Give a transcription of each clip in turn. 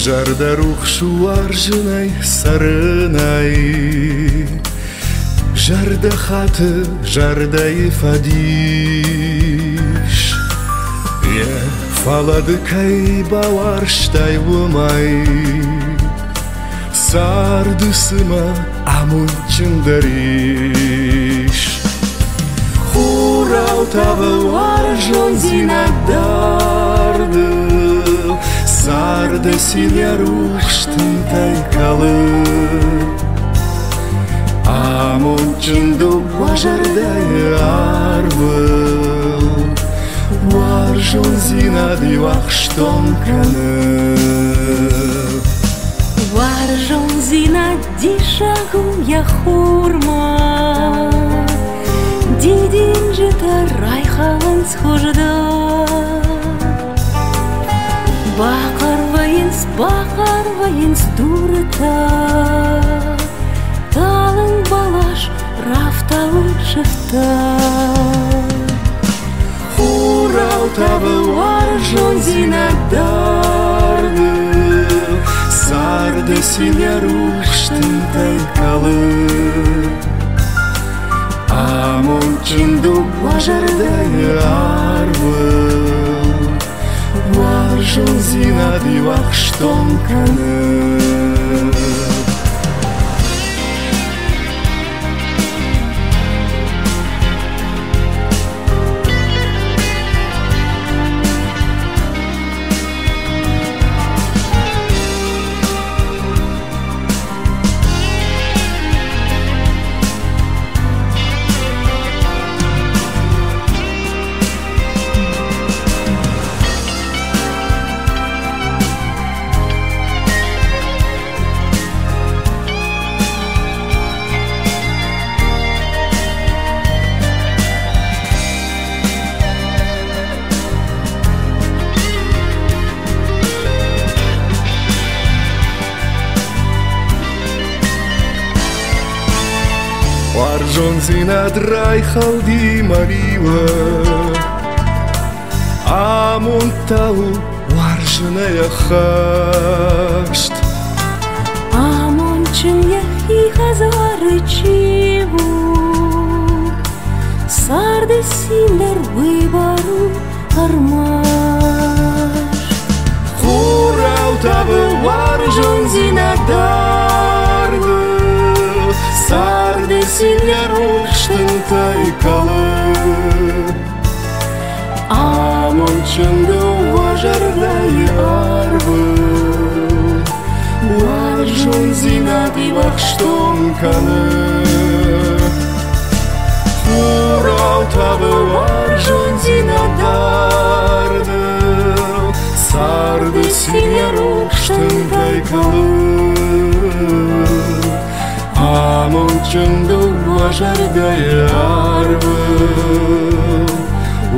Жарда рухшу аржынай сарынай, жарда хаты, жарда ифадиш. Фалады кай баварштай вымай, сардысыма амунчындариш. Хурау табы аржон зинадарды, сарды синя рухштын тайкалы. Амунчынду важардай арбыл, варжон зинады вахштон каны. Варжон зинади шагу я хурма, дидин жита райхан схожда. Бақар вайынс дурта, талын балаш рафталы шыфта. Хурау табы варжон зинадарды, сарды синя рухштын тайкалы. Амунчынду важардай арбыл, варжон зинады вахштон каны. Варжон зинад райхалди марива, амунтау варжыная хашт. Амунчын яхи хазары чиву, сарды синдер выбору армаш. Хурау табы варжон зинадарды, сарды синя рухштын тайкалы. Амунчынды важардай арбыл, варжон зинады вахштон каны. Хурау табы варжон зинадарды, сарды синя рухштын тайкалы. Амунчынды важардай арбыл,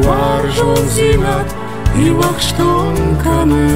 варжон зинад и вахштон каны.